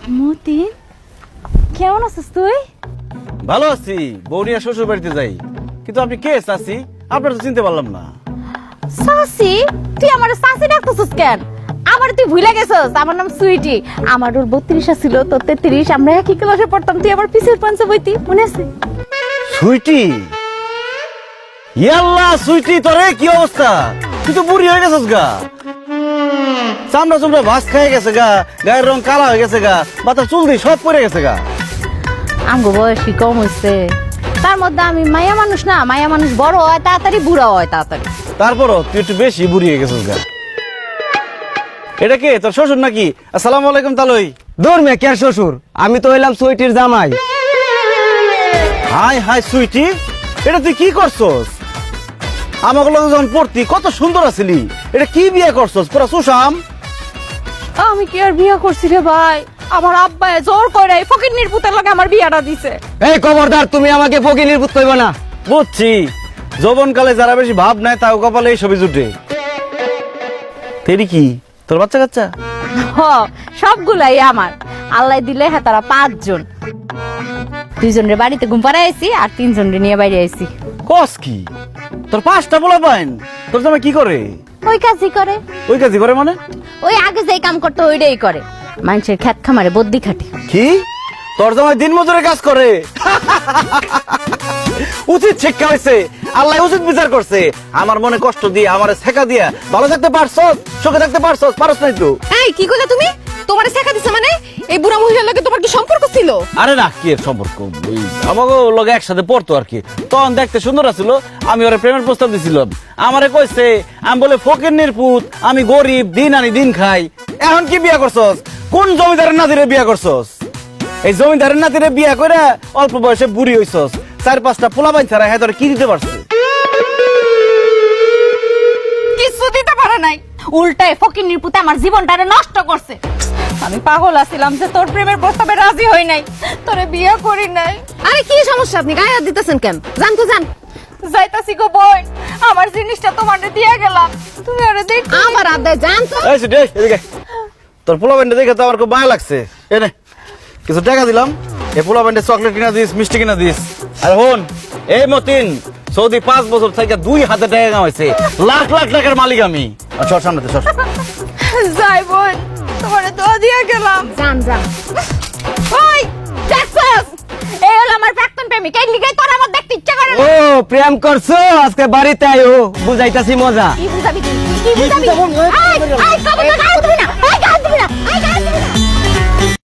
মতিন কেমন আছিস তুই? ভালো আছি, বৌনিয়া শ্বশুর বাড়িতে যাই। কিন্তু আপনি কে চাচি? আপনার তো চিনতে পারলাম না। সাসি? তুই আমার সাসি ডাকতেছিস কেন? আমার তুই ভুলে গেছিস, আমার নাম সুইটি। আমার ওর 32 ছিল, তোর 33। আমরা একই ক্লাসে পড়তাম, তুই আমার পিছের পাঞ্চে বইতি, মনে আছে? সুইটি, ইয়াল্লা সুইটি, তোরে কি অবস্থা? তুই তো বুড়ি হয়ে গেছিস গা। চামড়া চামড়া ভাস খেয়ে গেছে গা, গায়ের রং কালা হয়ে গেছে গা, মাথার চুল দিয়ে সব পড়ে গেছে গা। আমগো বয়স কি কম হয়েছে? তার মধ্যে আমি মায়া মানুষ না, মায়া মানুষ বড় হয় তাড়াতাড়ি, বুড়া হয় তাড়াতাড়ি। তারপরও তুই একটু বেশি বুড়ি হয়ে গেছিস গা। এটা কে, তোর শ্বশুর নাকি? আসসালামু আলাইকুম তালই। দূর মে কে শ্বশুর, আমি তো হইলাম সুইটির জামাই। হাই হাই সুইটি, এটা তুই কি করছস? আমাকে লোক যখন পড়তি কত সুন্দর আছিলি, এটা কি বিয়ে করছস? পুরা সুশাম। আমি কি আর বিয়ে করছি রে ভাই? আমার আব্বা জোর করে এই ফকিন্নির পুতের লাগে আমার বিয়াটা দিছে। এই খবরদার, তুমি আমাকে ফকিনির পুত কইবা না। বুঝছি, যৌবনকালে যারা বেশি ভাব নেয় তাও কপালে এই ছবি জুটে। তেরি কি তোর বাচ্চা কাচ্চা? হ, সবগুলাই আমার। আল্লাহ দিলে হ্যাঁ তারা 5 জন। 2 জনের বাড়িতে ঘুম পাড়ায় আইছি আর 3 জনের নিয়ে বাইরে আইছি। কস কি? তোর 5টা পোলা পাইন? তোর জামাই কি করে? ওই কাজই করে। ওই কাজই করে মানে? ওই আগে যেই কাম করতো ওইটাই করে। মানুষের ক্ষেত খামারে বদ্যি খাটে। কি? তোর জামাই দিন মজুরের কাজ করে? উচিত শিক্ষা হয়েছে, আল্লাহ উচিত বিচার করছে। আমার মনে কষ্ট দিয়ে, আমার শেখা দিয়া ভালো থাকতে পারছস, সুখে থাকতে পারছস, পারছ নাই তো? এই কি কইলা তুমি? তোমারে শেখা দিছে মানে? এই বুড়া মহিলার লগে তোমার কি সম্পর্ক ছিল? আরে না, কি এর সম্পর্ক? ওই আমাকে লগে একসাথে পড়তো আর কি। তখন দেখতে সুন্দর আছিল, আমি ওরা প্রেমের প্রস্তাব দিছিলাম। আমারে কইছে, আমি বলে ফকিন্নির পুত, আমি গরিব, দিন আনি দিন খাই। এখন কি বিয়া করছস? কোন জমিদারের নাতিরে বিয়া করছস? এই জমিদারের নাতিরে বিয়া করে অল্প বয়সে বুড়ি হইছস। 4-5টা পোলা বাইন ছাড়া হ্যাঁ তোরা কি দিতে পারছে? কিছু দিতে পারে নাই, উল্টায় ফকিন্নির পুতে আমার জীবনটারে নষ্ট করছে। আমি পাগল আছিলাম যে তোর প্রেমের প্রস্তাবে রাজি হই নাই, তোরে বিয়ে করি নাই। আরে কি সমস্যা, আপনি গায়ে হাত দিতেছেন কেন? জান তো জান। যাইতাছি গো বোন, আমার জিনিসটা তোমারে দিয়ে গেলাম, তুমি ওরে দেখ। আমার আদায় জান তো। এই সুটি, এদিকে। তোর পোলা বাইনটা দেখে তো আমার খুব মায়া লাগছে। এনে কিছু টাকা দিলাম, এই পোলা বাইনটা চকলেট কিনা দিস, মিষ্টি কিনা দিস। আর হন, এই মতিন সৌদি 5 বছর থেকে 2,000 টাকা কামাইছে, লাখ লাখ টাকার মালিক আমি। সর সামনে সর। যাই বোন, তোমারে তো দিয়ে গেলাম। জান জান। ওই দেখছস, এই হলো আমার প্রাক্তন প্রেমিক, এই লিগাই তোর আমার দেখতে ইচ্ছা করে না। ও প্রেম করছো, আজকে বাড়িতে আইও, বুঝাইতাছি মজা। কি বুঝাবি তুই? কি বুঝাবি? আই, আই, কবে